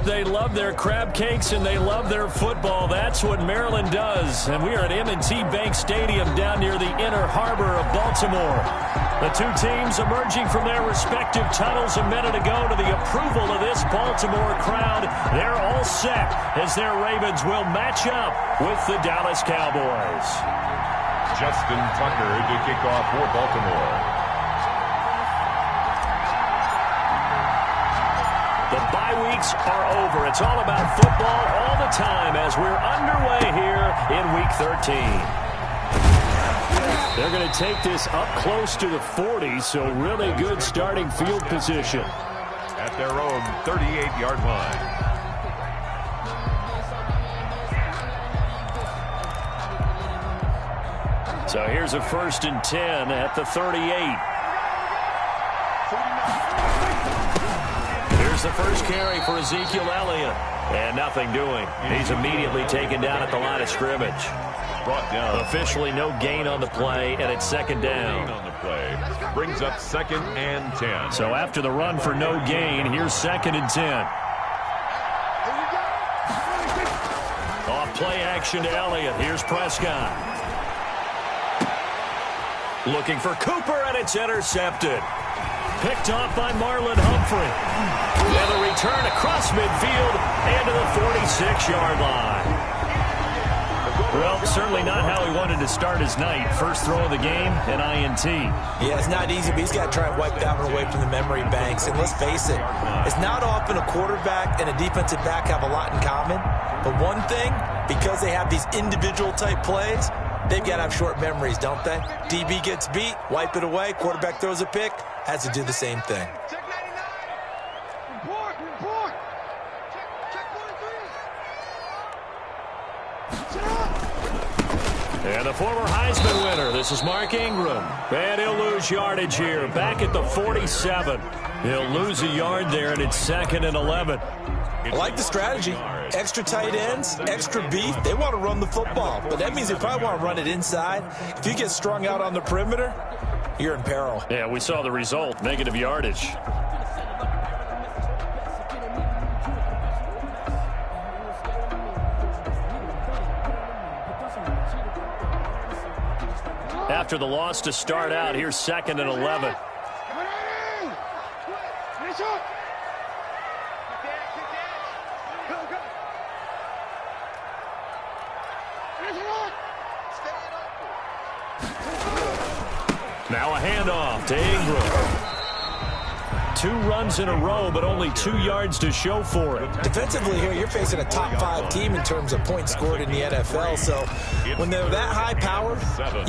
They love their crab cakes and they love their football. That's what Maryland does. And we are at M&T Bank Stadium down near the Inner Harbor of Baltimore. The two teams emerging from their respective tunnels a minute ago to the approval of this Baltimore crowd. They're all set as their Ravens will match up with the Dallas Cowboys. Justin Tucker to kick off for Baltimore. The bye weeks are over. It's all about football all the time as we're underway here in Week 13. They're going to take this up close to the 40, so really good starting field position. At their own 38-yard line. So here's a 1st and 10 at the 38. Here's the first carry for Ezekiel Elliott. And nothing doing. He's immediately taken down at the line of scrimmage. Brought down. Officially no gain on the play, and it's 2nd down. On the play. Brings up 2nd and 10. So after the run for no gain, here's 2nd and 10. Off play action to Elliott. Here's Prescott. Looking for Cooper, and it's intercepted. Picked off by Marlon Humphrey. And a return across midfield and to the 46-yard line. Well, certainly not how he wanted to start his night. First throw of the game, an INT. Yeah, it's not easy, but he's got to try and wipe that one away from the memory banks. And let's face it, it's not often a quarterback and a defensive back have a lot in common. But one thing, because they have these individual type plays, they've got to have short memories, don't they? DB gets beat, wipe it away, quarterback throws a pick, has to do the same thing. And the former Heisman winner, this is Mark Ingram. And he'll lose yardage here, back at the 47. He'll lose a yard there, and it's 2nd and 11. I like the strategy. Extra tight ends, extra beef. They want to run the football, but that means they probably want to run it inside. If you get strung out on the perimeter, you're in peril. Yeah, we saw the result, negative yardage. After the loss to start out, here's 2nd and 11. Now a handoff to Ingram. 2 runs in a row, but only 2 yards to show for it. Defensively here, you're facing a top 5 team in terms of points scored in the NFL. So when they're that high powered,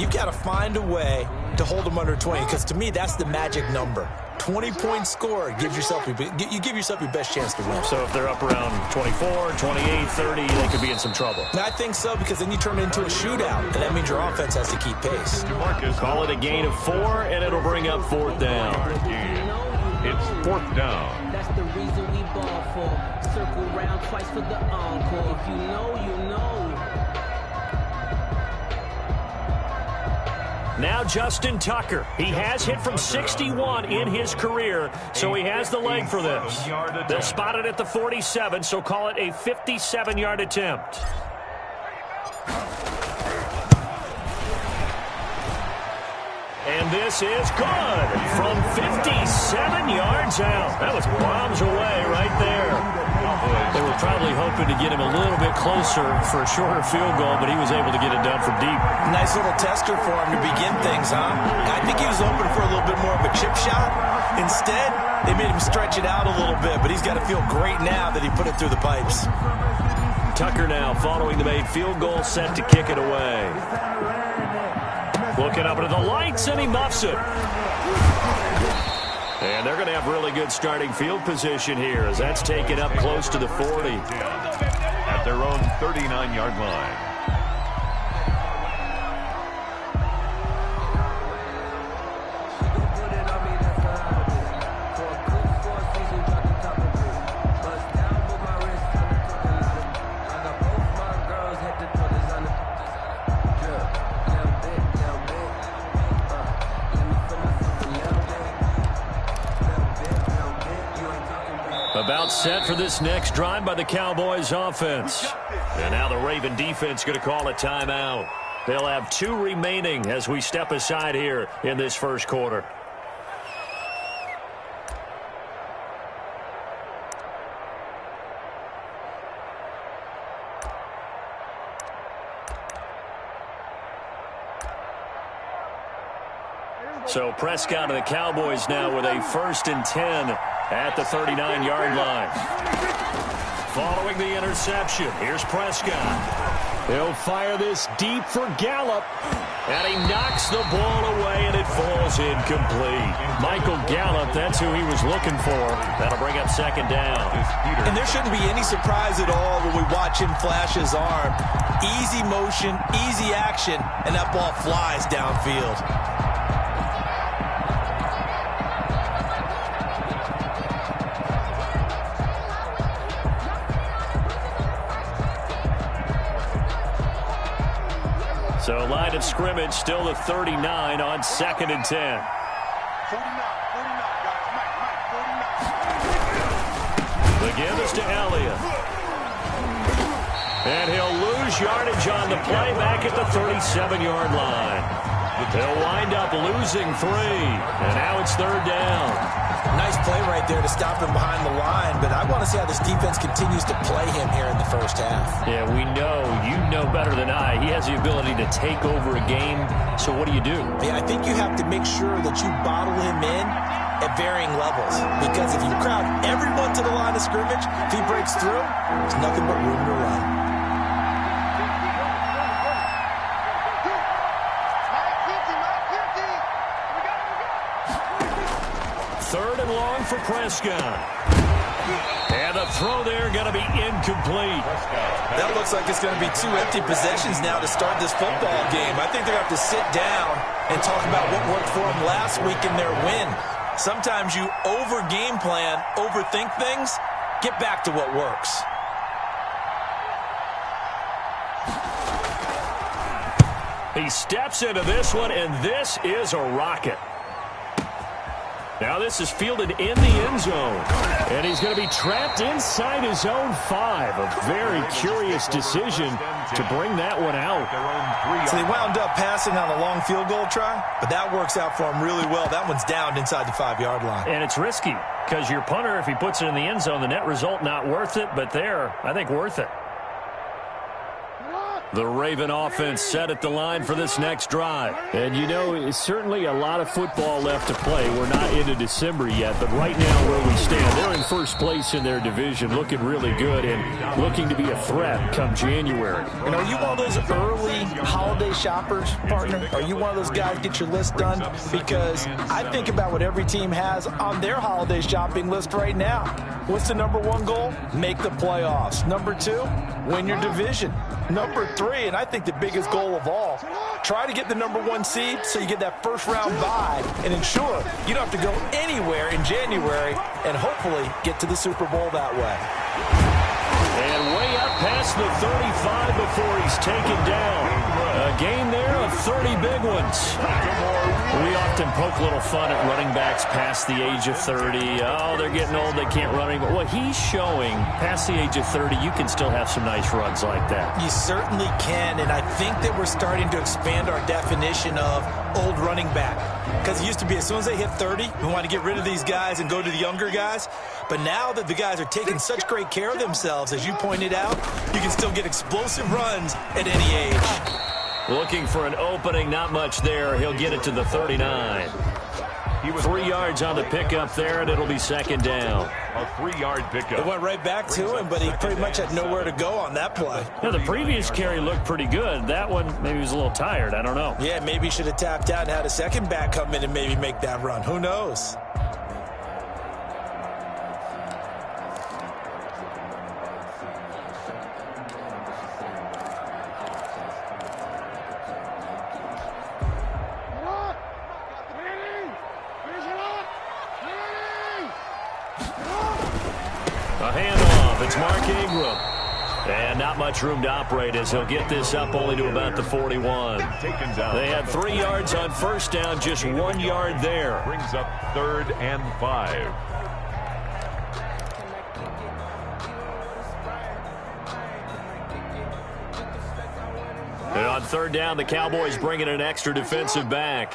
you've got to find a way to hold them under 20. Because to me, that's the magic number. 20 points scored gives yourself you give yourself your best chance to win. So if they're up around 24, 28, 30, they could be in some trouble. And I think so, because then you turn it into a shootout, and that means your offense has to keep pace. Call it a gain of 4, and it'll bring up 4th down. It's 4th down. That's the reason we ball for. Circle round twice for the encore. If you know, you know. Now Justin Tucker. He has hit from 61 in his career, so he has the leg for this. They'll spot it at the 47, so call it a 57-yard attempt. And this is good from 57 yards out. That was bombs away right there. They were probably hoping to get him a little bit closer for a shorter field goal, but he was able to get it done from deep. Nice little tester for him to begin things, huh? I think he was hoping for a little bit more of a chip shot. Instead, they made him stretch it out a little bit, but he's got to feel great now that he put it through the pipes. Tucker now following the made field goal, set to kick it away. Looking up into the lights, and he muffs it. And they're going to have really good starting field position here as that's taken up close to the 40. At their own 39-yard line. About set for this next drive by the Cowboys offense. And now the Raven defense going to call a timeout. They'll have 2 remaining as we step aside here in this first quarter. So Prescott of the Cowboys now with a 1st and 10 at the 39-yard line. Following the interception, here's Prescott. He'll fire this deep for Gallup. And he knocks the ball away, and it falls incomplete. Michael Gallup, that's who he was looking for. That'll bring up 2nd down. And there shouldn't be any surprise at all when we watch him flash his arm. Easy motion, easy action, and that ball flies downfield. So line of scrimmage still at 39 on 2nd and 10. The give is to Elliott. And he'll lose yardage on the play back at the 37-yard line. They'll wind up losing 3. And now it's 3rd down. Nice play right there to stop him behind the line, but I want to see how this defense continues to play him here in the first half. Yeah, we know. You know better than I. He has the ability to take over a game, so what do you do? Yeah, I think you have to make sure that you bottle him in at varying levels, because if you crowd everyone to the line of scrimmage, if he breaks through, there's nothing but room to run. For Prescott. And the throw there going to be incomplete. That looks like it's going to be 2 empty possessions now to start this football game. I think they're going to have to sit down and talk about what worked for them last week in their win. Sometimes you over-game plan, overthink things, get back to what works. He steps into this one, and this is a rocket. Now this is fielded in the end zone. And he's going to be trapped inside his own 5. A very curious decision to bring that one out. So they wound up passing on a long field goal try, but that works out for him really well. That one's down inside the 5-yard line. And it's risky because your punter, if he puts it in the end zone, the net result not worth it, but there, I think worth it. The Raven offense set at the line for this next drive. And, you know, it's certainly a lot of football left to play. We're not into December yet, but right now where we stand, they're in first place in their division, looking really good and looking to be a threat come January. And are you one of those early holiday shoppers, partner? Are you one of those guys get your list done? Because I think about what every team has on their holiday shopping list right now. What's the number 1 goal? Make the playoffs. Number 2, win your division. Number 3, and I think the biggest goal of all, try to get the number 1 seed so you get that first-round bye and ensure you don't have to go anywhere in January and hopefully get to the Super Bowl that way. And way up past the 35 before he's taken down. A gain there of 30 big ones. We often poke a little fun at running backs past the age of 30. Oh, they're getting old, they can't run anymore. Well, he's showing past the age of 30, you can still have some nice runs like that. You certainly can, and I think that we're starting to expand our definition of old running back. Because it used to be as soon as they hit 30, we want to get rid of these guys and go to the younger guys. But now that the guys are taking such great care of themselves, as you pointed out, you can still get explosive runs at any age. Looking for an opening, not much there. He'll get it to the 39. 3 yards on the pickup there, and it'll be 2nd down. A 3-yard pickup. It went right back to him, but he pretty much had nowhere to go on that play. Yeah, the previous carry looked pretty good. That one, maybe he was a little tired. I don't know. Yeah, maybe he should have tapped out and had a second back come in and maybe make that run. Who knows? And not much room to operate as he'll get this up only to about the 41. They had 3 yards on first down, just 1 yard there. Brings up 3rd and 5. third down, the Cowboys bring in an extra defensive back.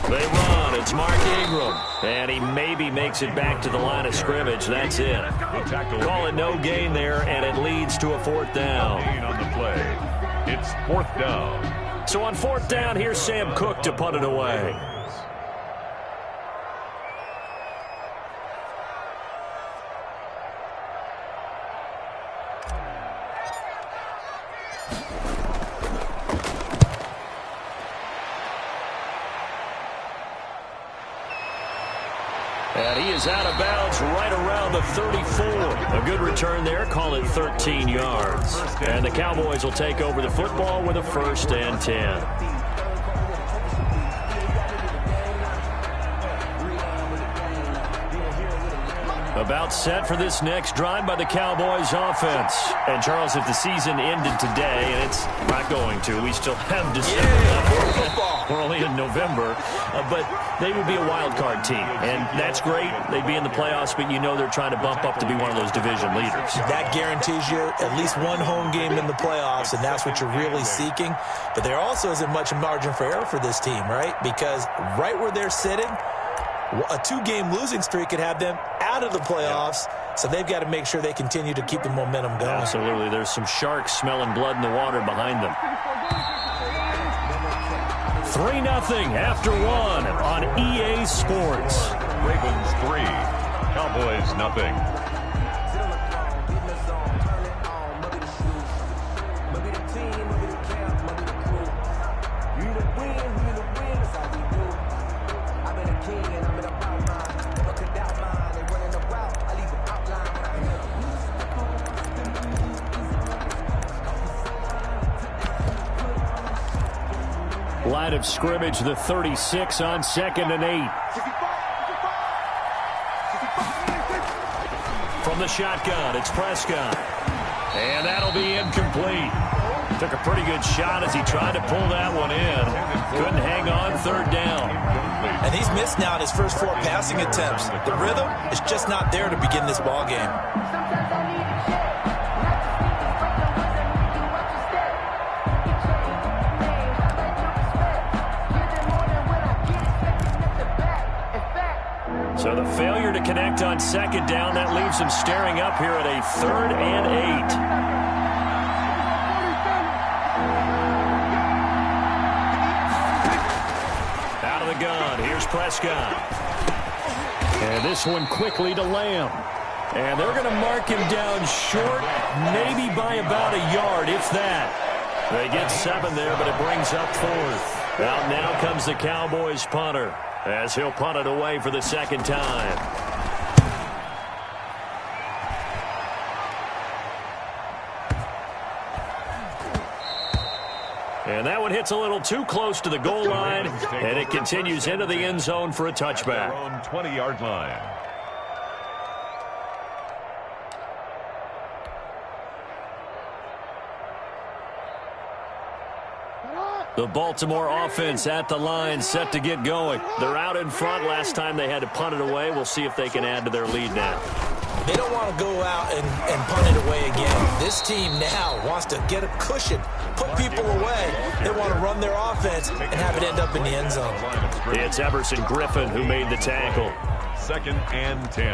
They run. It's Mark Ingram. And he maybe makes it back to the line of scrimmage. That's it. Call it no gain there, and it leads to a fourth down. Gain on the play. It's fourth down. So on fourth down, here's Sam Cook to punt it away. And he is out of bounds right around the 34. A good return there. Call it 13 yards. And the Cowboys will take over the football with a 1st and 10. About set for this next drive by the Cowboys offense. And, Charles, if the season ended today, and it's not going to, we still have December. We're only in November. But they would be a wild card team. And that's great. They'd be in the playoffs, but you know they're trying to bump up to be one of those division leaders. That guarantees you at least one home game in the playoffs, and that's what you're really seeking. But there also isn't much margin for error for this team, right? Because right where they're sitting, a 2-game losing streak could have them out of the playoffs, so they've got to make sure they continue to keep the momentum going. Absolutely. There's some sharks smelling blood in the water behind them. 3-0 after 1 on EA Sports. Ravens 3, Cowboys nothing. Line of scrimmage, the 36 on 2nd and 8. From the shotgun, it's Prescott. And that'll be incomplete. Took a pretty good shot as he tried to pull that one in. Couldn't hang on, 3rd down. And he's missed now in his first 4 passing attempts. The rhythm is just not there to begin this ball game. So the failure to connect on 2nd down, that leaves him staring up here at a 3rd and 8. Out of the gun, here's Prescott. And this one quickly to Lamb. And they're going to mark him down short, maybe by about a yard, if that. They get 7 there, but it brings up 4th. Out now comes the Cowboys punter, as he'll punt it away for the 2nd time. And that one hits a little too close to the goal line, and it continues into the end zone for a touchback. On 20-yard line. The Baltimore offense at the line, set to get going. They're out in front. Last time they had to punt it away. We'll see if they can add to their lead now. They don't want to go out and punt it away again. This team now wants to get a cushion, put people away. They want to run their offense and have it end up in the end zone. It's Everson Griffin who made the tackle. 2nd and 10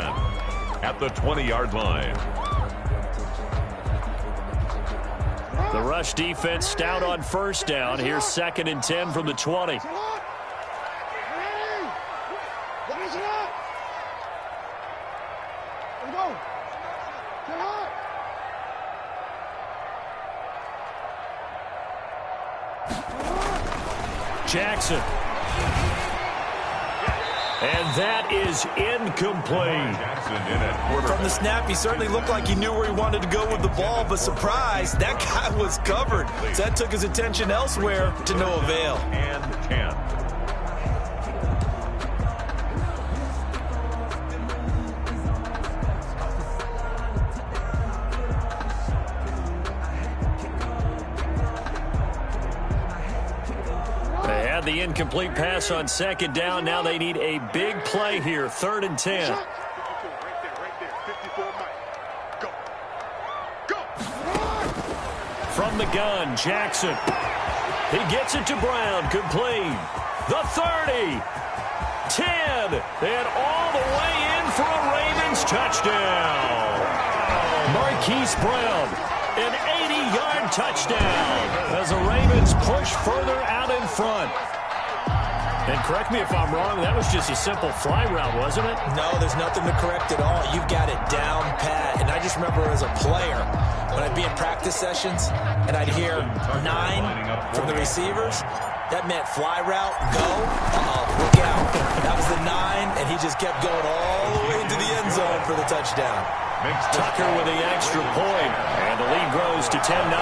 at the 20-yard line. The rush defense stout on 1st down. Here's 2nd and 10 from the 20. Jackson. And that is incomplete. From the snap, he certainly looked like he knew where he wanted to go with the ball, but surprise, that guy was covered. So that took his attention elsewhere to no avail. And 10. They had the incomplete pass on 2nd down. Now they need a big play here, 3rd and 10. Right there, 54 miles. from the gun. Jackson. He gets it to Brown. Complete. The 30. 10. And all the way in for a Ravens touchdown. Marquise Brown. An 80-yard touchdown as the Ravens push further out in front. And correct me if I'm wrong, that was just a simple fly route, wasn't it? No, there's nothing to correct at all. You've got it down pat. And I just remember as a player, when I'd be in practice sessions and I'd hear 9 from the receivers, that meant fly route, go, look out. That was the 9, and he just kept going all the way into the end zone for the touchdown. Tucker with the extra point, and the lead grows to 10-0.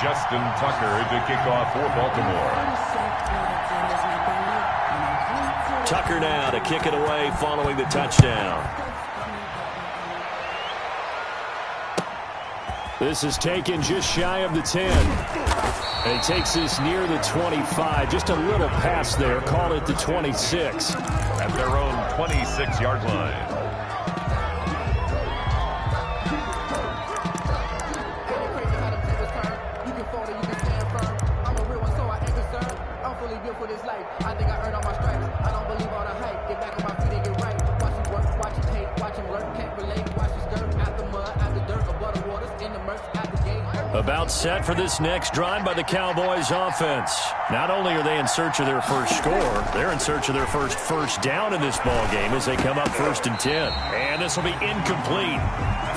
Justin Tucker to kick off for Baltimore. Tucker now to kick it away following the touchdown. This is taken just shy of the 10. And he takes this near the 25. Just a little pass there. Call it the 26. At their own 26-yard line. About set for this next drive by the Cowboys offense. Not only are they in search of their first score, they're in search of their first down in this ball game as they come up 1st and 10. And this will be incomplete.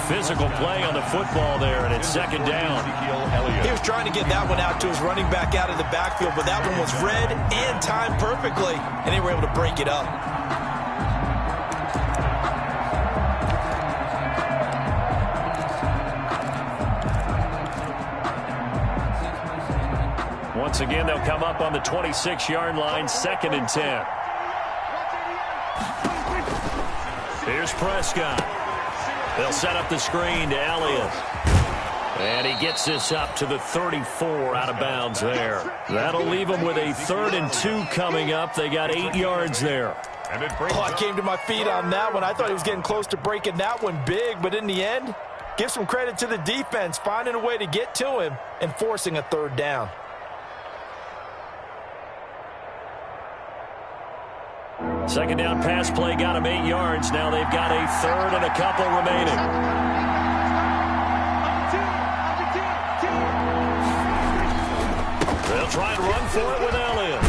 Physical play on the football there, and it's 2nd down. He was trying to get that one out to his running back out of the backfield, but that one was read and timed perfectly, and they were able to break it up. Once again, they'll come up on the 26-yard line, 2nd and 10. Here's Prescott. They'll set up the screen to Elliott. And he gets this up to the 34 out of bounds there. That'll leave them with a 3rd and 2 coming up. They got 8 yards there. I came to my feet on that one. I thought he was getting close to breaking that one big, but in the end, give some credit to the defense, finding a way to get to him and forcing a 3rd down. Second down pass play got him 8 yards. Now they've got a 3rd and a couple remaining. They'll try and run for it with Elliott.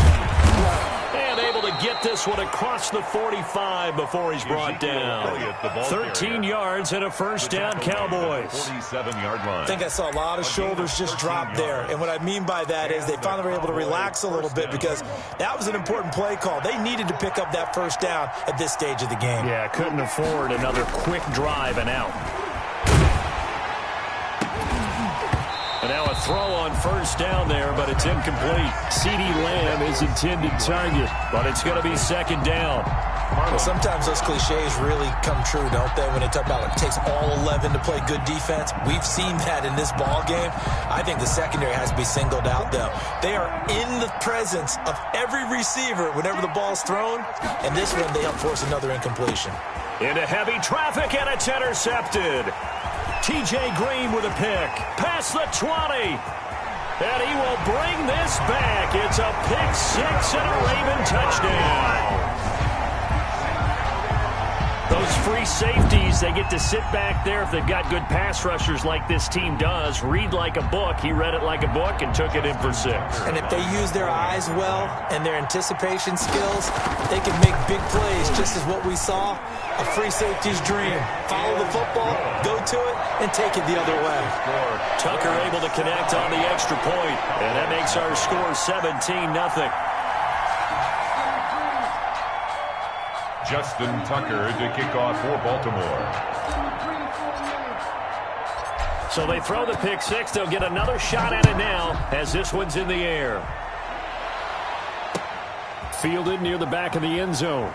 And able to get this one across the 45 before he's brought down. 13 yards and a 1st down, Cowboys. 47-yard line. I think I saw a lot of shoulders just drop there. And what I mean by that is they finally were able to relax a little bit because that was an important play call. They needed to pick up that 1st down at this stage of the game. Yeah, couldn't afford another quick drive and out. And now a throw on 1st down there, but it's incomplete. CeeDee Lamb is intended target, but it's going to be 2nd down. Well, sometimes those cliches really come true, don't they? When they talk about it takes all 11 to play good defense. We've seen that in this ball game. I think the secondary has to be singled out, though. They are in the presence of every receiver whenever the ball's thrown, and this one they help force another incompletion. Into heavy traffic, and it's intercepted. T.J. Green with a pick. Past the 20. And he will bring this back. It's a pick 6 and a Raven touchdown. Those free safeties, they get to sit back there if they've got good pass rushers like this team does. Read like a book. He read it like a book and took it in for 6. And if they use their eyes well and their anticipation skills, they can make big plays, just as what we saw. A free safety's dream. Follow the football, go to it, and take it the other way. Tucker able to connect on the extra point, and that makes our score 17-0. Justin Tucker to kick off for Baltimore. So they throw the pick 6. They'll get another shot at it now as this one's in the air. Fielded near the back of the end zone.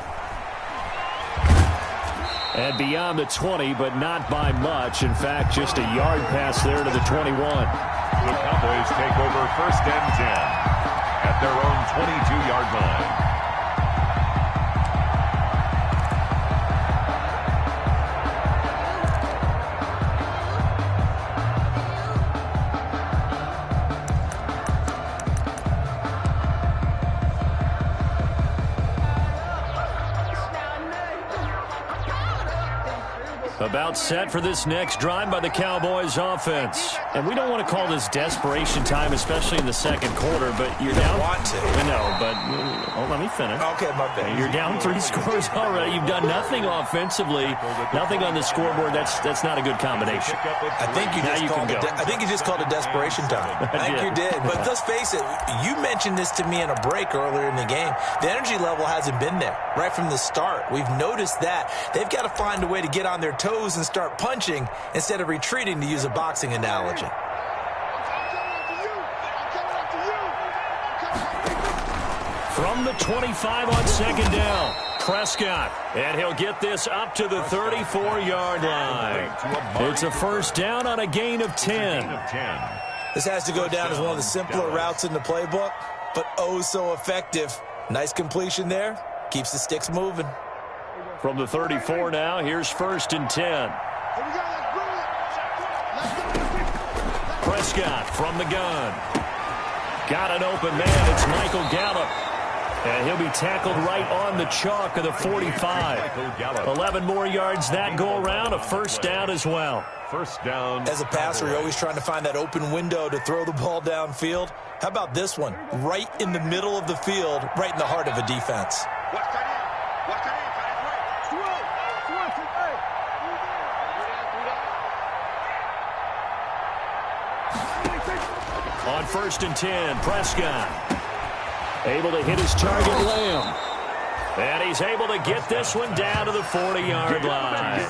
And beyond the 20, but not by much. In fact, just a yard pass there to the 21. The Cowboys take over 1st and 10 at their own 22-yard line. About set for this next drive by the Cowboys offense. And we don't want to call this desperation time, especially in the second quarter, but you're down. Want to. I know, but let me finish. Okay, my bad. You're down 3 scores already. You've done nothing offensively, nothing on the scoreboard. That's not a good combination. I think you just called it desperation time. I think you did. But let's face it, you mentioned this to me in a break earlier in the game. The energy level hasn't been there right from the start. We've noticed that. They've got to find a way to get on their toes and start punching instead of retreating, to use a boxing analogy. From the 25 on second down, Prescott. And he'll get this up to the 34-yard line. It's a first down on a gain of 10. This has to go down as one of the simpler routes in the playbook, but oh so effective. Nice completion there. Keeps the sticks moving. From the 34 now, here's first and 10. Prescott from the gun. Got an open man. It's Michael Gallup. And he'll be tackled right on the chalk of the 45. 11 more yards that go around. A first down as well. First down. As a passer, you're always trying to find that open window to throw the ball downfield. How about this one? Right in the middle of the field, right in the heart of a defense. On first and 10, Prescott able to hit his target, Lamb. And he's able to get this one down to the 40-yard line.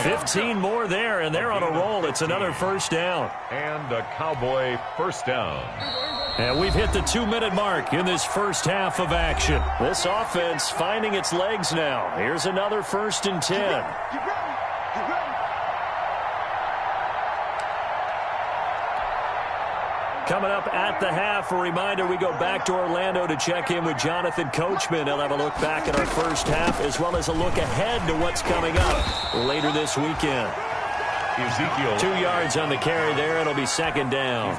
15 more there, and they're on a roll. It's another first down. And a Cowboy first down. And we've hit the 2-minute mark in this first half of action. This offense finding its legs now. Here's another first and 10. Coming up at the half, a reminder, we go back to Orlando to check in with Jonathan Coachman. He'll have a look back at our first half as well as a look ahead to what's coming up later this weekend. Ezekiel. 2 yards on the carry there. It'll be second down.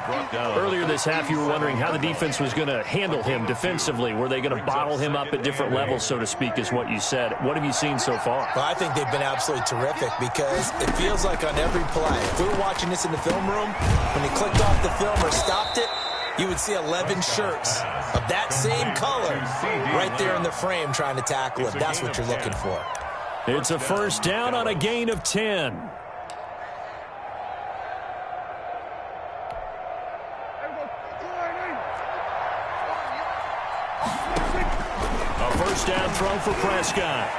Earlier this half, you were wondering how the defense was going to handle him defensively. Were they going to bottle him up at different levels, so to speak, is what you said. What have you seen so far? Well, I think they've been absolutely terrific because it feels like on every play, if we were watching this in the film room, when he clicked off the film or stopped it, you would see 11 shirts of that same color right there in the frame trying to tackle it. That's what you're looking for. It's a first down on a gain of 10. First down throw for Prescott.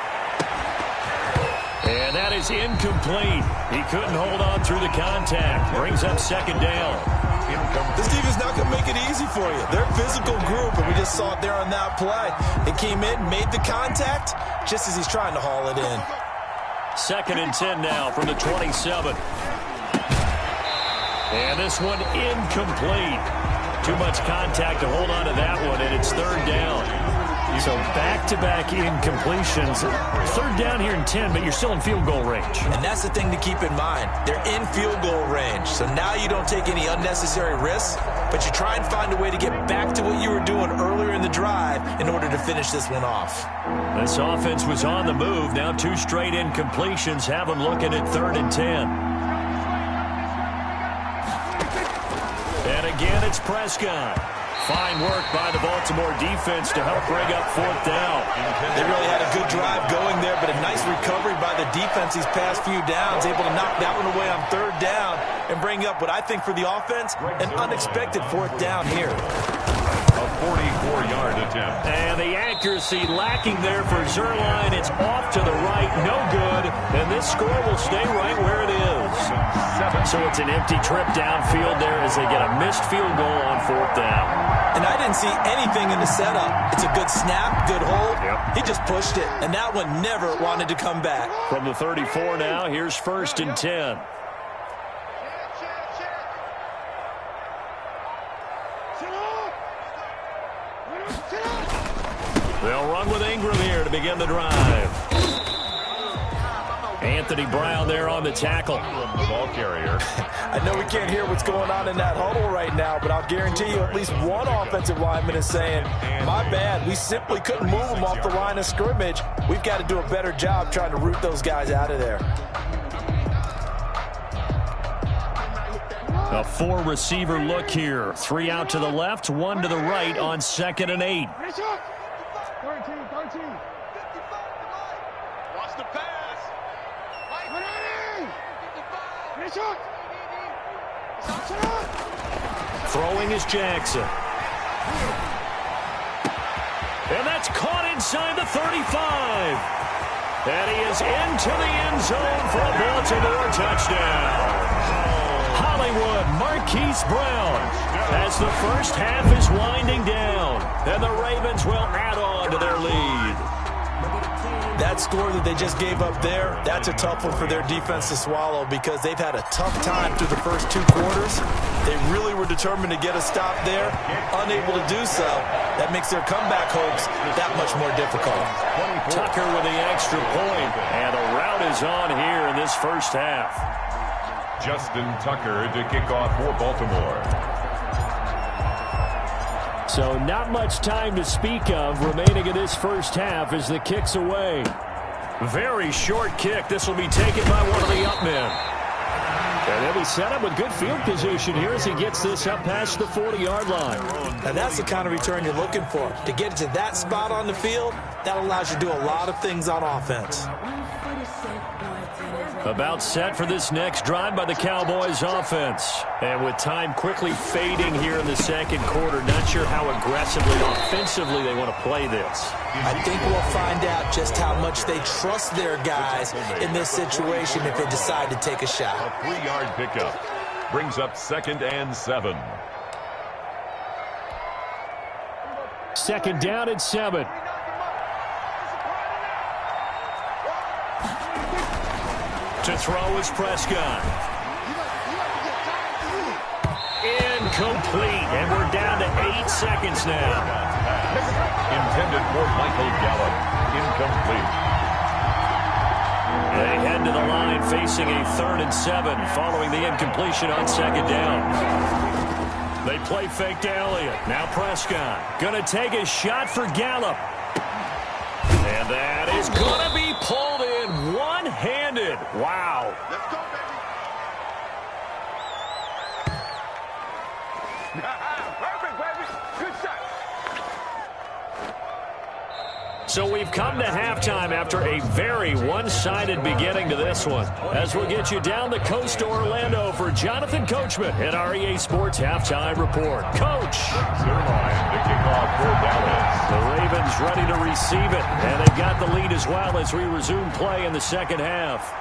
And that is incomplete. He couldn't hold on through the contact. Brings up second down. This defense not going to make it easy for you. They're a physical group, and we just saw it there on that play. It came in, made the contact, just as he's trying to haul it in. Second and 10 now from the 27. And this one incomplete. Too much contact to hold on to that one, and it's third down. So back-to-back incompletions. Third down here in 10, but you're still in field goal range. And that's the thing to keep in mind. They're in field goal range. So now you don't take any unnecessary risks, but you try and find a way to get back to what you were doing earlier in the drive in order to finish this one off. This offense was on the move. Now 2 straight incompletions have them looking at third and 10. And again, it's Prescott. Fine work by the Baltimore defense to help bring up fourth down. They really had a good drive going there, but a nice recovery by the defense these past few downs, able to knock that one away on third down and bring up what I think for the offense, an unexpected fourth down here. A 44-yard attempt. And the accuracy lacking there for Zuerlein. It's off to the right, no good, and this score will stay right where it is. So it's an empty trip downfield there as they get a missed field goal on fourth down. And I didn't see anything in the setup. It's a good snap, good hold. Yep. He just pushed it, and that one never wanted to come back. From the 34 now, here's first and 10. They'll run with Ingram here to begin the drive. Anthony Brown there on the tackle. The ball carrier. I know we can't hear what's going on in that huddle right now, but I'll guarantee you at least one offensive lineman is saying, my bad, we simply couldn't move them off the line of scrimmage. We've got to do a better job trying to root those guys out of there. A four-receiver look here. 3 out to the left, 1 to the right on 2nd and 8. 13. Watch the pass. Throwing is Jackson. And that's caught inside the 35. And he is into the end zone for a Baltimore touchdown. Hollywood Marquise Brown as the first half is winding down. And the Ravens will add on to their lead. That score that they just gave up there, that's a tough one for their defense to swallow because they've had a tough time through the first 2 quarters. They really were determined to get a stop there, unable to do so. That makes their comeback hopes that much more difficult. Tucker with the extra point, and the route is on here in this first half. Justin Tucker to kick off for Baltimore. So not much time to speak of remaining in this first half as the kick's away. Very short kick. This will be taken by one of the up men. And they'll be set up with good field position here as he gets this up past the 40-yard line. And that's the kind of return you're looking for. To get to that spot on the field, that allows you to do a lot of things on offense. About set for this next drive by the Cowboys offense. And with time quickly fading here in the second quarter, not sure how aggressively offensively they want to play this. I think we'll find out just how much they trust their guys in this situation if they decide to take a shot. A 3-yard pickup brings up 2nd and 7. 2nd down and 7. To throw is Prescott. Incomplete, and we're down to 8 seconds now. Intended for Michael Gallup. Incomplete. They head to the line facing a 3rd and 7 following the incompletion on 2nd down. They play fake to Elliott. Now Prescott going to take a shot for Gallup. And that is going to be pulled in one-handed. Wow. Let's go, baby. Perfect, baby. Good shot. So we've come to halftime after a very one-sided beginning to this one. As we'll get you down the coast to Orlando for Jonathan Coachman at our EA Sports Halftime Report. Coach. Zerline to kick off for Dallas. The Ravens ready to receive it, and they've got the lead as well as we resume play in the second half.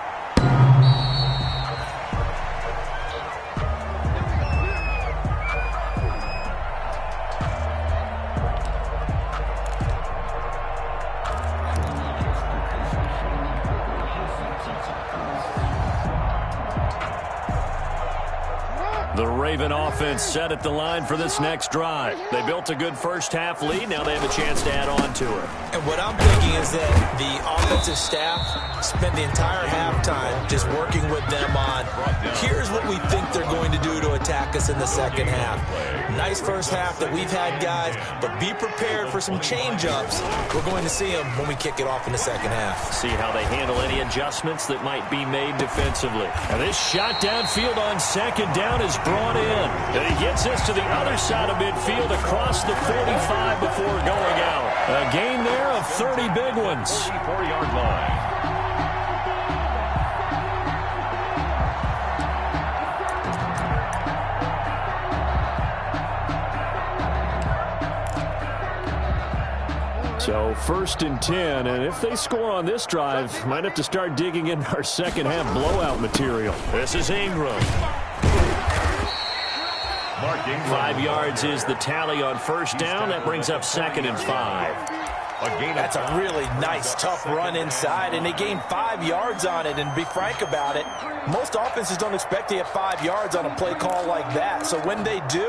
The Raven offense set at the line for this next drive. They built a good first half lead. Now they have a chance to add on to it. And what I'm thinking is that the offensive staff spent the entire halftime just working with them on, here's what we think they're going to do to attack us in the second half. Nice first half that we've had, guys, but be prepared for some change-ups. We're going to see them when we kick it off in the second half. See how they handle any adjustments that might be made defensively. And this shot downfield on 2nd down is brought in. And he gets this to the other side of midfield across the 45 before going out. A gain there of 30 big ones. 44-yard line. So 1st and 10, and if they score on this drive, might have to start digging in our second half blowout material. This is Ingram. 5 yards is the tally on 1st down. That brings up 2nd and 5. That's a really nice, tough run inside, and they gained 5 yards on it. And to be frank about it, most offenses don't expect to get 5 yards on a play call like that. So when they do,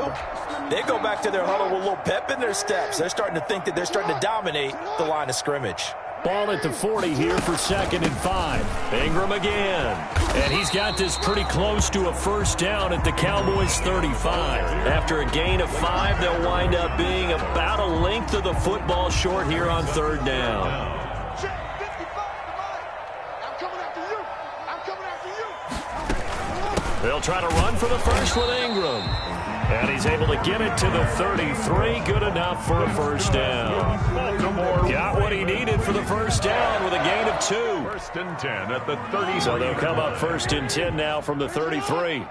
they go back to their huddle with a little pep in their steps. They're starting to think that they're starting to dominate the line of scrimmage. Ball at the 40 here for 2nd and 5. Ingram again. And he's got this pretty close to a 1st down at the Cowboys' 35. After a gain of 5, they'll wind up being about a length of the football short here on 3rd down. They'll try to run for the first with Ingram. And he's able to get it to the 33. Good enough for a first down. Got what he needed for the first down with a gain of 2. First and 10 at the 30. So they'll come up first and 10 now from the 33.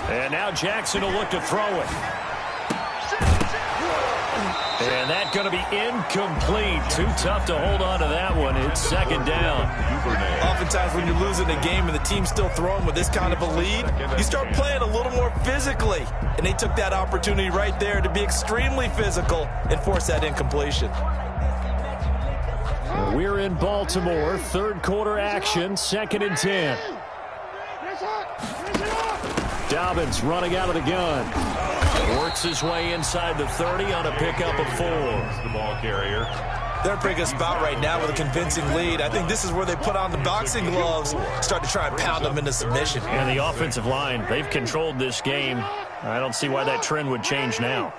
And now Jackson will look to throw it. And that's going to be incomplete. Too tough to hold on to that one. It's second down. Oftentimes when you're losing a game and the team's still throwing with this kind of a lead, you start playing a little more physically. And they took that opportunity right there to be extremely physical and force that incompletion. We're in Baltimore. Third quarter action. Second and 10. Dobbins running out of the gun. Works his way inside the 30 on a pickup of 4. The ball carrier. They're in a pretty good spot right now with a convincing lead. I think this is where they put on the boxing gloves, start to try and pound them into submission. And the offensive line, they've controlled this game. I don't see why that trend would change now.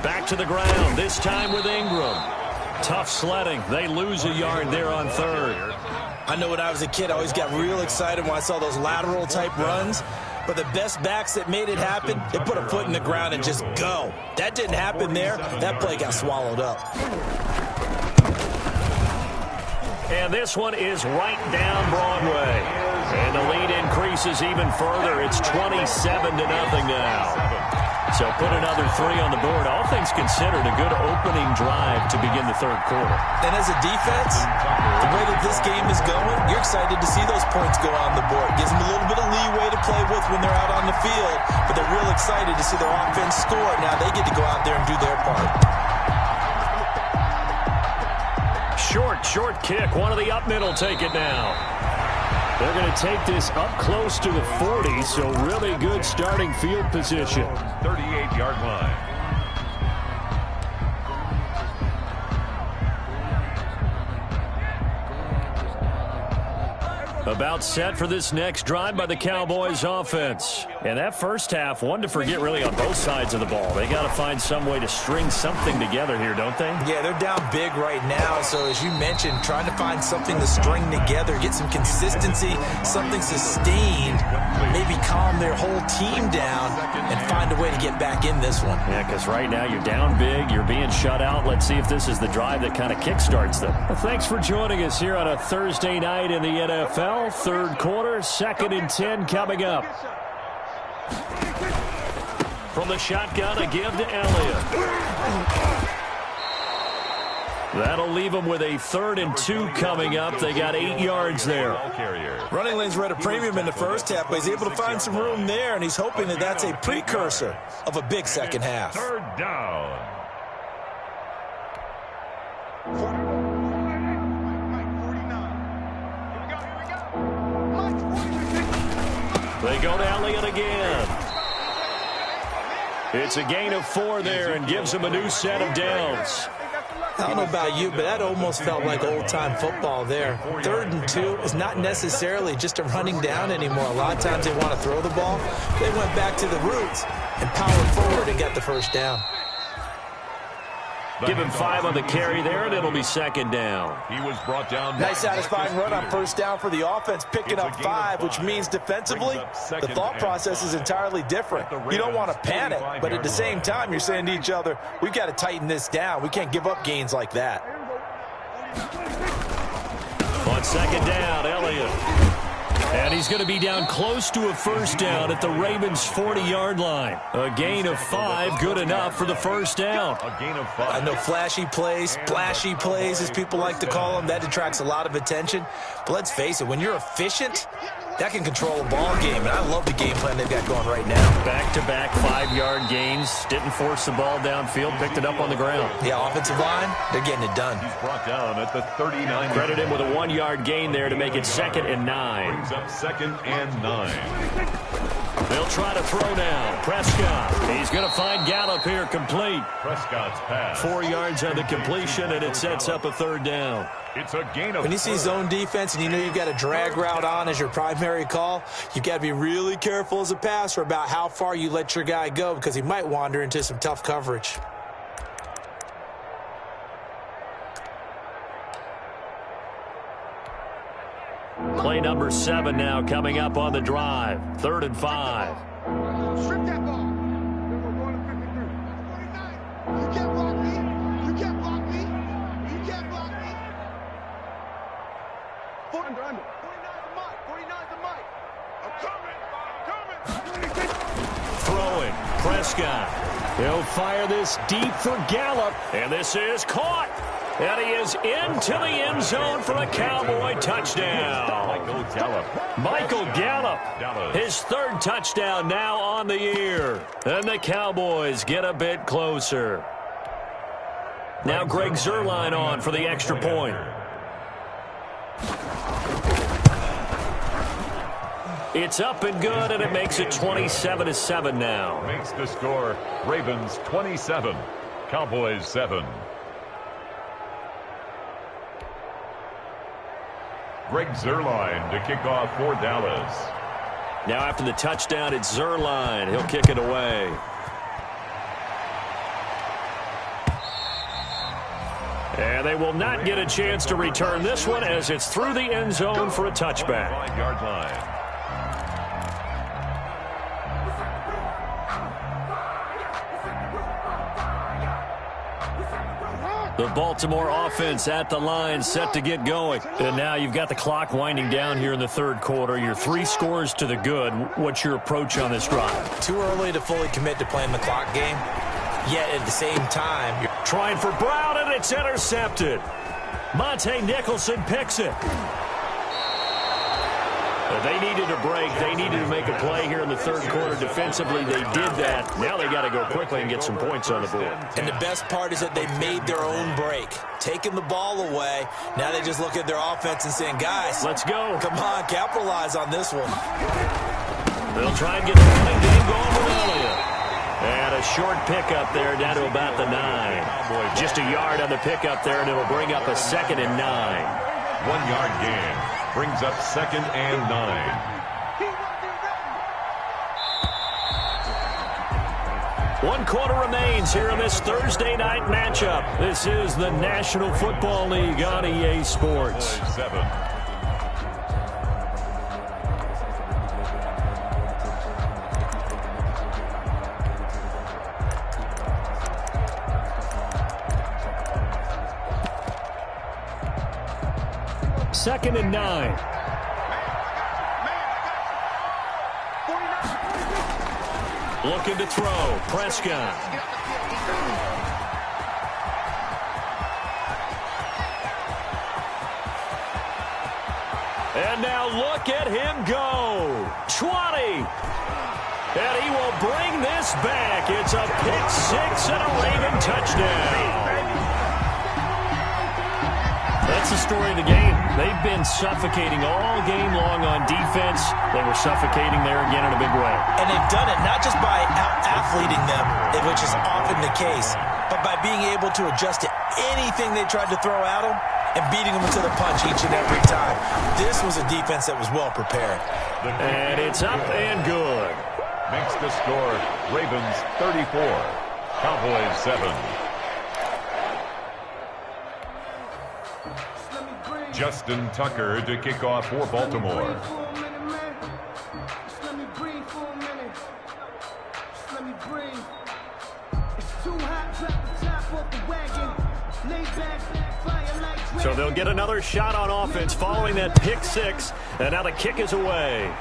Back to the ground, this time with Ingram. Tough sledding. They lose a yard there on third. I know when I was a kid, I always got real excited when I saw those lateral type runs. But the best backs that made it happen, they put a foot in the ground and just go. That didn't happen there. That play got swallowed up. And this one is right down Broadway. And the lead increases even further. It's 27-0 now. So put another 3 on the board. All things considered, a good opening drive to begin the third quarter. And as a defense, the way that this game is going, you're excited to see those points go on the board. Gives them a little bit of leeway to play with when they're out on the field, but they're real excited to see their offense score. Now they get to go out there and do their part. Short kick. One of the up middle take it now. They're going to take this up close to the 40, so really good starting field position. 38-yard line. About set for this next drive by the Cowboys offense. And that first half, one to forget really on both sides of the ball. They got to find some way to string something together here, don't they? Yeah, they're down big right now. So as you mentioned, trying to find something to string together, get some consistency, something sustained, maybe calm their whole team down and find a way to get back in this one. Yeah, because right now you're down big, you're being shut out. Let's see if this is the drive that kind of kickstarts them. Well, thanks for joining us here on a Thursday night in the NFL. Third quarter, second and 10 coming up. From the shotgun, a give to Elliott. That'll leave them with a 3rd and 2 coming up. They got 8 yards there. Running lanes were at a premium in the first half, but he's able to find some room there, and he's hoping that that's a precursor of a big second half. Third down. They go to Elliott again. It's a gain of 4 there and gives them a new set of downs. I don't know about you, but that almost felt like old-time football there. 3rd and 2 is not necessarily just a running down anymore. A lot of times they want to throw the ball. They went back to the roots and powered forward and got the first down. Give him 5 on the carry there, and it'll be second down. He was brought down. Nice satisfying run on first down for the offense, picking up 5, which means defensively, the thought process is entirely different. You don't want to panic, but at the same time, you're saying to each other, we've got to tighten this down. We can't give up gains like that. On second down, Elliott. And he's going to be down close to a first down at the Ravens' 40-yard line. A gain of 5, good enough for the first down. A gain of 5. I know flashy plays, splashy plays, as people like to call them, that attracts a lot of attention. But let's face it, when you're efficient, that can control a ball game. And I love the game plan they've got going right now. Back-to-back 5-yard gains. Didn't force the ball downfield. Picked it up on the ground. Yeah, offensive line, they're getting it done. He's brought down at the 39. Credit him with a 1-yard gain there to make it 2nd and 9. Brings up 2nd and 9. They'll try to throw now. Prescott. He's going to find Gallup here complete. Prescott's pass. 4 yards on the completion, and it sets up a third down. It's a gain of When you see zone defense and you know you've got a drag route on as your primary call, you've got to be really careful as a passer about how far you let your guy go because he might wander into some tough coverage. Play number 7 now coming up on the drive. 3rd and 5. Strip that ball. Then we're going to 53. 49. You can't block me. You can't block me. You can't block me. Under. 49's the mic. 49's the mic. I'm coming. Throwing. Prescott. He'll fire this deep for Gallup. And this is caught. And he is into the end zone for a Cowboy touchdown. Michael Gallup, his 3rd touchdown now on the year. And the Cowboys get a bit closer. Now Greg Zuerlein on for the extra point. It's up and good, and it makes it 27-7 now. Makes the score Ravens 27, Cowboys 7. Greg Zuerlein to kick off for Dallas. Now after the touchdown, it's Zuerlein. He'll kick it away. And they will not get a chance to return this one as it's through the end zone for a touchback. 5-yard line. The Baltimore offense at the line, set to get going. And now you've got the clock winding down here in the 3rd quarter. You're 3 scores to the good. What's your approach on this drive? Too early to fully commit to playing the clock game. Yet at the same time, you're trying for Brown, and it's intercepted. Monte Nicholson picks it. They needed a break. They needed to make a play here in the 3rd quarter. Defensively, they did that. Now they got to go quickly and get some points on the board. And the best part is that they made their own break. Taking the ball away, now they just look at their offense and saying, guys, let's go. Come on, capitalize on this one. They'll try and get the running game going with Elliott. And a short pickup there down to about the 9. Just a yard on the pickup there, and it'll bring up a 2nd and 9. 1-yard gain. Brings up 2nd and 9. 1 quarter remains here in this Thursday night matchup. This is the National Football League on EA Sports. 7. Second and 9. Looking to throw. Prescott. And now look at him go. 20. And he will bring this back. It's a pick 6 and a Raven touchdown. That's the story of the game. They've been suffocating all game long on defense. They were suffocating there again in a big way. And they've done it not just by out-athleting them, which is often the case, but by being able to adjust to anything they tried to throw at them and beating them to the punch each and every time. This was a defense that was well prepared. And it's up and good. Makes the score Ravens 34, Cowboys 7. Justin Tucker to kick off for Baltimore. So they'll get another shot on offense following that pick 6, and now the kick is away.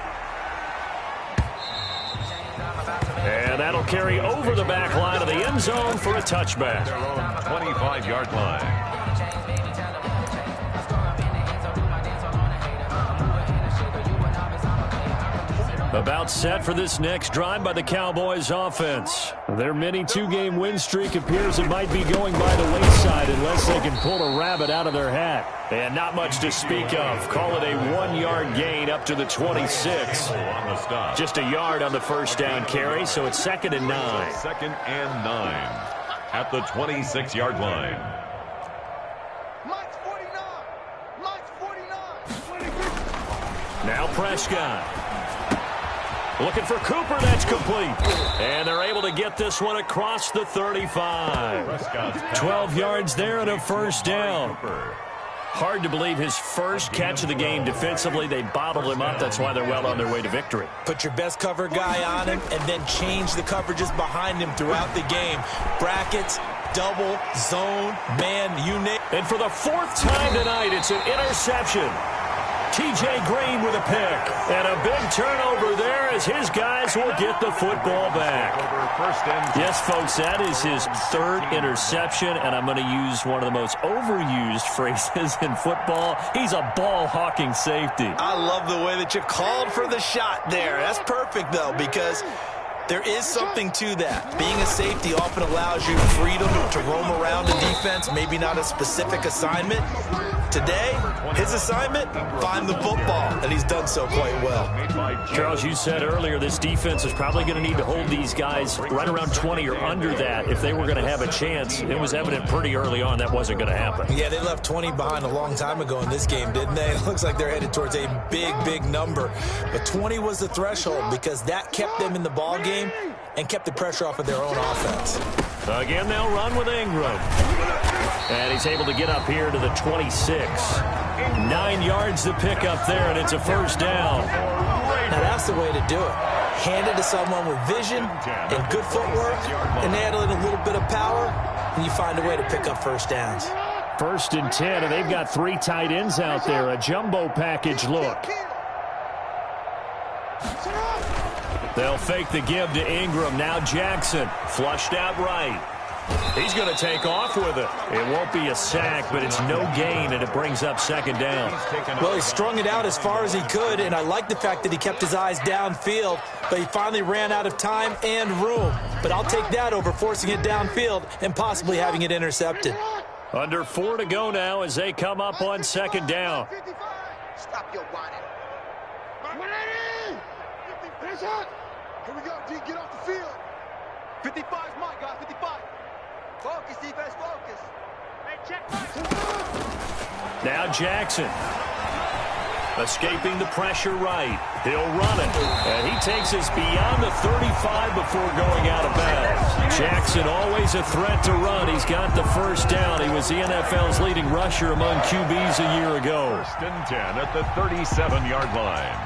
And that'll carry over the back line of the end zone for a touchback. Their own 25-yard line. About set for this next drive by the Cowboys offense. Their mini two-game win streak appears it might be going by the wayside unless they can pull a rabbit out of their hat. And not much to speak of. Call it a 1-yard gain up to the 26. Just a yard on the first down carry, so it's 2nd and 9. 2nd and 9 at the 26-yard line. Mike's 49. Mike's 49. Now Prescott. Looking for Cooper, that's complete. And they're able to get this one across the 35. 12 yards there and a first down. Hard to believe his first catch of the game defensively. They bottled him up. That's why they're well on their way to victory. Put your best cover guy on him and then change the coverages behind him throughout the game. Brackets, double, zone, man, you name it. And for the 4th time tonight, it's an interception. T.J. Green with a pick. And a big turnover there as his guys will get the football back. Yes, folks, that is his 3rd interception, and I'm going to use one of the most overused phrases in football. He's a ball-hawking safety. I love the way that you called for the shot there. That's perfect, though, because there is something to that. Being a safety often allows you freedom to roam around the defense, maybe not a specific assignment. Today, his assignment, find the football, and he's done so quite well. Charles, you said earlier this defense is probably going to need to hold these guys right around 20 or under that if they were going to have a chance. It was evident pretty early on that wasn't going to happen. Yeah, they left 20 behind a long time ago in this game, didn't they? It looks like they're headed towards a big, big number. But 20 was the threshold because that kept them in the ball game and kept the pressure off of their own offense. Again, they'll run with Ingram. And he's able to get up here to the 26. 9 yards to pick up there, and it's a first down. Now, that's the way to do it. Hand it to someone with vision and good footwork, and add in a little bit of power, and you find a way to pick up first downs. 1st and 10, and they've got 3 tight ends out there. A jumbo package look. They'll fake the give to Ingram. Now Jackson, flushed out right. He's going to take off with it. It won't be a sack, but it's no gain, and it brings up 2nd down. Well, he strung it out as far as he could, and I like the fact that he kept his eyes downfield, but he finally ran out of time and room. But I'll take that over forcing it downfield and possibly having it intercepted. Under 4 to go now as they come up on 2nd down. Stop your whining. Here we go, D. Get off the field. 55's Mike, guys. 55. Focus, defense, focus. Hey, check Mike. Now Jackson. Escaping the pressure right. He'll run it. And he takes us beyond the 35 before going out of bounds. Jackson always a threat to run. He's got the first down. He was the NFL's leading rusher among QBs a year ago. 1st and 10 at the 37-yard line.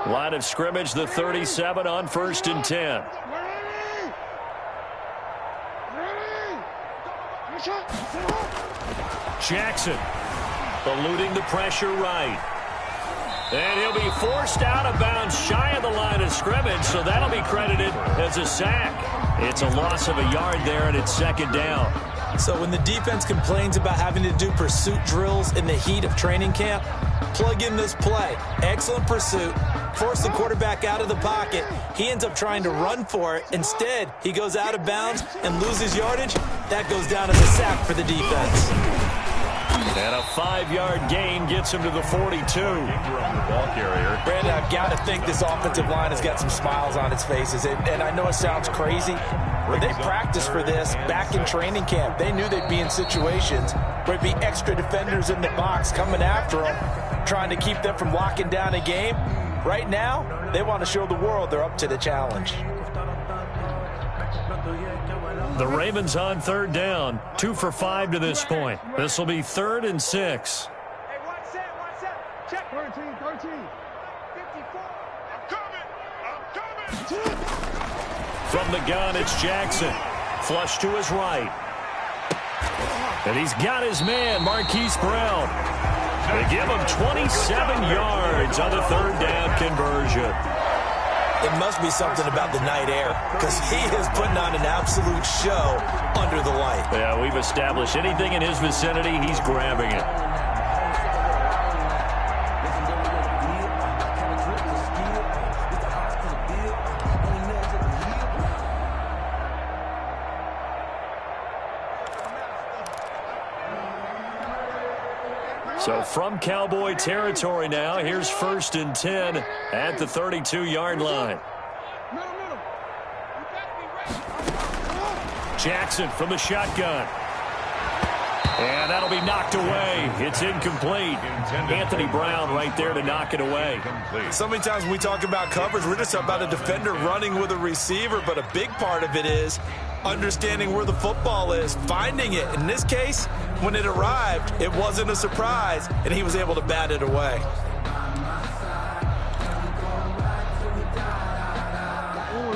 Line of scrimmage, the 37 on 1st and 10. Jackson eluding the pressure right. And he'll be forced out of bounds shy of the line of scrimmage, so that'll be credited as a sack. It's a loss of a yard there, and it's 2nd down. So when the defense complains about having to do pursuit drills in the heat of training camp, plug in this play. Excellent pursuit. Force the quarterback out of the pocket. He ends up trying to run for it. Instead, he goes out of bounds and loses yardage. That goes down as a sack for the defense. And a 5-yard gain gets him to the 42. Ball carrier. Brandon, I've got to think this offensive line has got some smiles on its faces. And I know it sounds crazy, but they practiced for this back in training camp. They knew they'd be in situations where there'd be extra defenders in the box coming after them, trying to keep them from locking down a game. Right now, they want to show the world they're up to the challenge. The Ravens on 3rd down, 2 for 5 to this point. This will be 3rd and 6. Hey, one set. Check. 13. 54. I'm coming. From the gun, it's Jackson. Flush to his right. And he's got his man, Marquise Brown. They give him 27 yards on the third down conversion. It must be something about the night air, because he is putting on an absolute show under the light. Yeah, we've established anything in his vicinity, he's grabbing it. So from Cowboy territory now, here's 1st and 10 at the 32-yard line. Jackson from the shotgun. And that'll be knocked away. It's incomplete. Anthony Brown right there to knock it away. So many times when we talk about coverage, we're just about a defender running with a receiver, but a big part of it is understanding where the football is, finding it. In this case, when it arrived, it wasn't a surprise, and he was able to bat it away.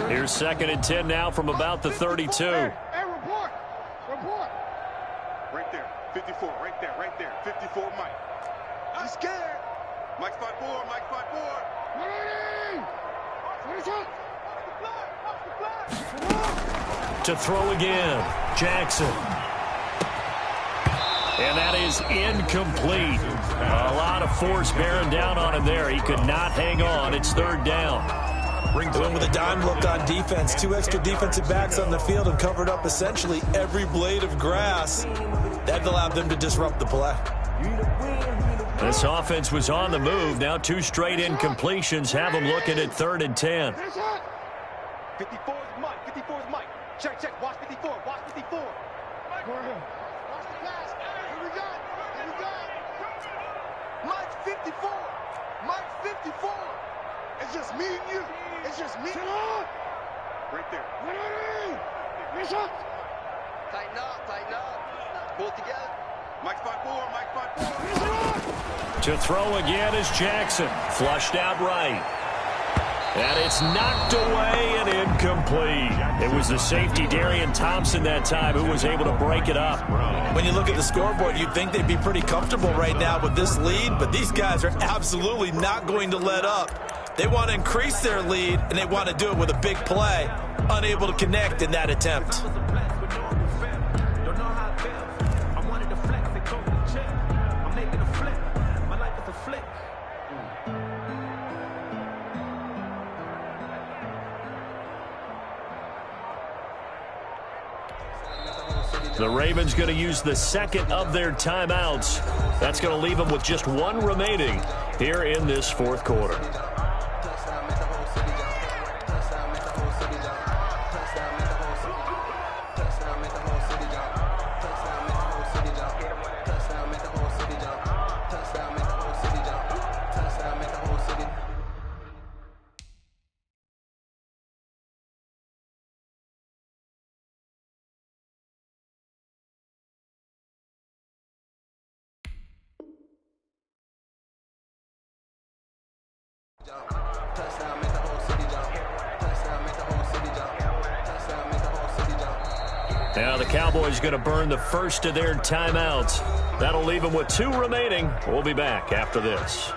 Here's 2nd and 10 now from about the 32. Hey, report. Right there, 54, right there, 54, Mike. He's scared. Mike spot 4, Mike spot 4. To throw again, Jackson. And that is incomplete. A lot of force bearing down on him there. He could not hang on. It's 3rd down. Brings in with a dime look on defense. 2 extra defensive backs on the field and covered up essentially every blade of grass. That allowed them to disrupt the play. This offense was on the move. Now 2 straight incompletions have them looking at 3rd and 10. 54 is Mike. 54 is Mike. Check. Watch 54. Watch 54. Mike, watch the pass. Here we go. Mike 54. Mike 54. It's just me and you. It's just me. Right there. Tighten up. Pull it together. Mike spot 4. To throw again is Jackson. Flushed out right. And it's knocked away and incomplete. It was the safety, Darian Thompson, that time who was able to break it up. When you look at the scoreboard, you'd think they'd be pretty comfortable right now with this lead, but these guys are absolutely not going to let up. They want to increase their lead, and they want to do it with a big play. Unable to connect in that attempt. The Ravens going to use the 2nd of their timeouts. That's going to leave them with just 1 remaining here in this 4th quarter. Now the Cowboys going to burn the 1st of their timeouts. That'll leave them with 2 remaining. We'll be back after this.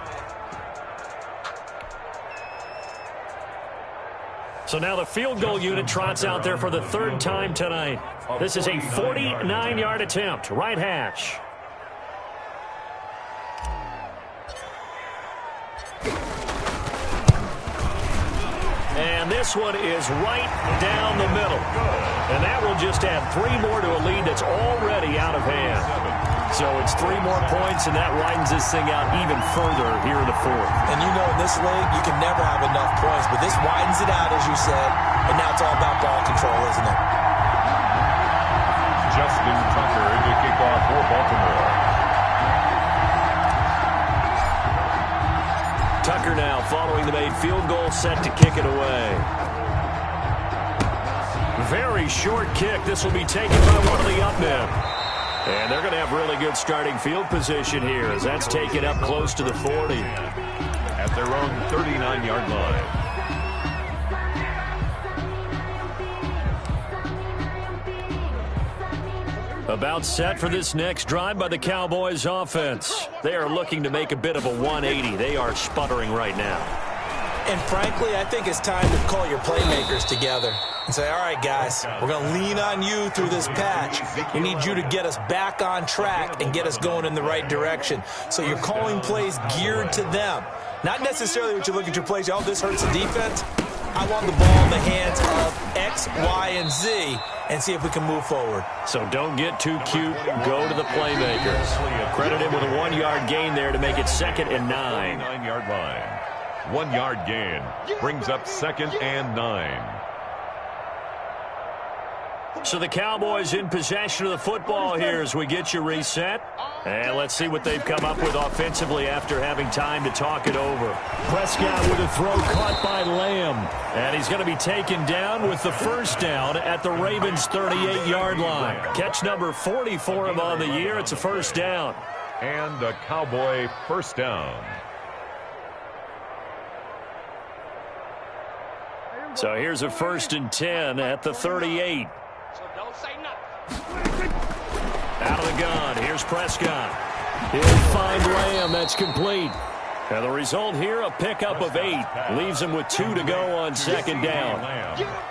So now the field goal unit trots out there for the 3rd time tonight. This is a 49-yard attempt, right hash. And this one is right down the middle. And that will just add 3 more to a lead that's already out of hand. So it's 3 more points, and that widens this thing out even further here in the 4th. And you know in this league, you can never have enough points, but this widens it out, as you said, and now it's all about ball control, isn't it? Justin Tucker to kick off for Baltimore. Tucker now following the made field goal, set to kick it away. Very short kick. This will be taken by one of the up men. And they're going to have really good starting field position here as that's taken up close to the 40. At their own 39-yard line. About set for this next drive by the Cowboys offense. They are looking to make a bit of a 180. They are sputtering right now. And frankly, I think it's time to call your playmakers together and say, all right, guys, we're going to lean on you through this patch. We need you to get us back on track and get us going in the right direction. So you're calling plays geared to them. Not necessarily what you look at your plays, oh, this hurts the defense. I want the ball in the hands of X, Y, and Z and see if we can move forward. So don't get too cute. Go to the playmakers. Credit him with a 1-yard gain there to make it 2nd and 9. 9-yard line. 1-yard gain brings up 2nd and 9. So the Cowboys in possession of the football here as we get you reset. And let's see what they've come up with offensively after having time to talk it over. Prescott with a throw caught by Lamb. And he's going to be taken down with the first down at the Ravens' 38-yard line. Catch number 40 for him on the year. It's a first down. And a Cowboy first down. So here's a 1st and 10 at the 38. Out of the gun, here's Prescott. He'll find Lamb, that's complete. And the result here, a pickup of 8. Leaves him with 2 to go on 2nd down.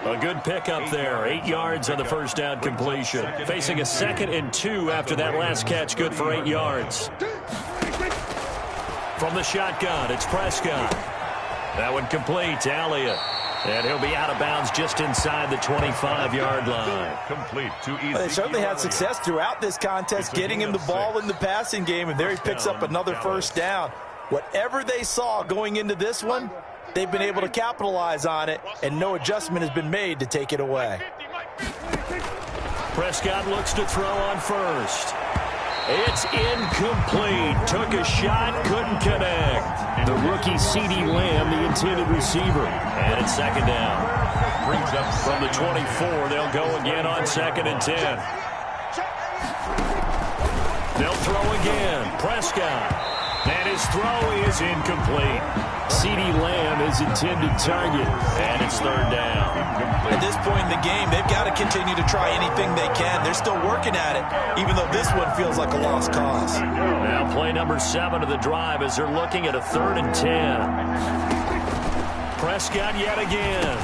A good pickup there, 8 yards on the first down completion. Facing a 2nd and 2 after that last catch, good for 8 yards. From the shotgun, it's Prescott. That one complete to Elliott. And he'll be out of bounds just inside the 25-yard line. Complete to easy. Well, they certainly had success throughout this contest, getting him the ball in the passing game, and there he picks up another first down. Whatever they saw going into this one, they've been able to capitalize on it, and no adjustment has been made to take it away. Prescott looks to throw on first. It's incomplete. Took a shot, couldn't connect. The rookie C.D. Lamb, the intended receiver. And it's 2nd down. Brings up from the 24. They'll go again on 2nd and 10. They'll throw again. Prescott. And his throw is incomplete. C.D. Lamb is intended target. And it's 3rd down. At this point in the game, they've got to continue to try anything they can. They're still working at it, even though this one feels like a lost cause. Now play number 7 of the drive as they're looking at a 3rd and 10. Prescott yet again.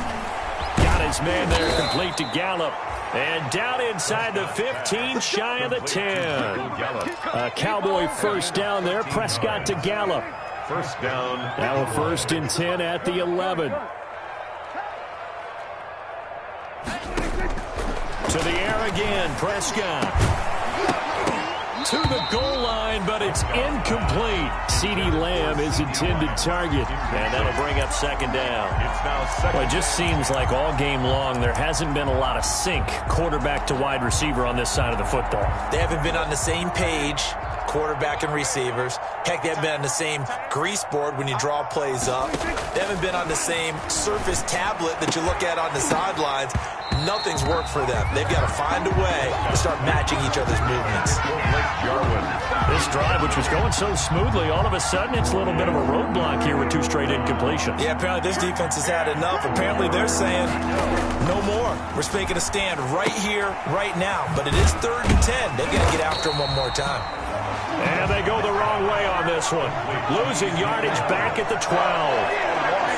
Got his man there, complete to Gallup. And down inside the 15, shy of the 10. A Cowboy first down there. Prescott to Gallup. First down. Now a 1st and 10 at the 11. To the air again, Prescott. To the goal line, but it's incomplete. C.D. Lamb is intended target, and that'll bring up 2nd down. It's now 2nd. Well, it just seems like all game long there hasn't been a lot of sync quarterback to wide receiver on this side of the football. They haven't been on the same page, quarterback and receivers. Heck, they haven't been on the same grease board when you draw plays up. They haven't been on the same surface tablet that you look at on the sidelines. Nothing's worked for them. They've got to find a way to start matching each other's movements. This drive, which was going so smoothly, all of a sudden it's a little bit of a roadblock here with 2 straight incompletions. Yeah, apparently this defense has had enough. Apparently they're saying, no more. We're making a stand right here, right now. But it is 3rd and 10. They've got to get after him one more time. And they go the wrong way on this one. Losing yardage back at the 12.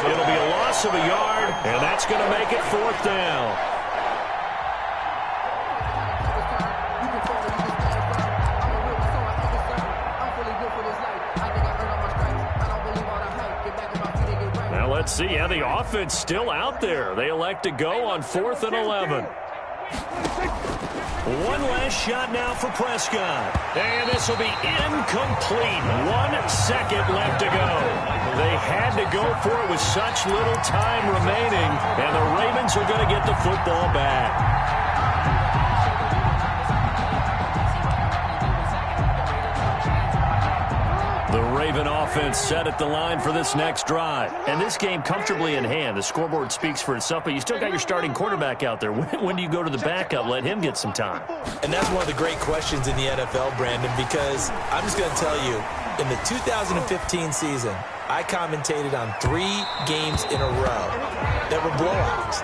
It'll be a loss of a yard, and that's going to make it 4th down. Let's see how the offense still out there. They elect to go on 4th and 11. One last shot now for Prescott. And this will be incomplete. 1 second left to go. They had to go for it with such little time remaining. And the Ravens are going to get the football back. The Raven offense set at the line for this next drive. And this game comfortably in hand. The scoreboard speaks for itself, but you still got your starting quarterback out there. When do you go to the backup? Let him get some time. And that's one of the great questions in the NFL, Brandon, because I'm just going to tell you, in the 2015 season, I commentated on 3 games in a row. that were blowouts.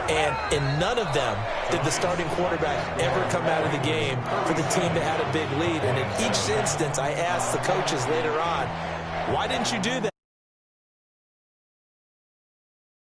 And in none of them did the starting quarterback ever come out of the game for the team that had a big lead. And in each instance, I asked the coaches later on, why didn't you do that?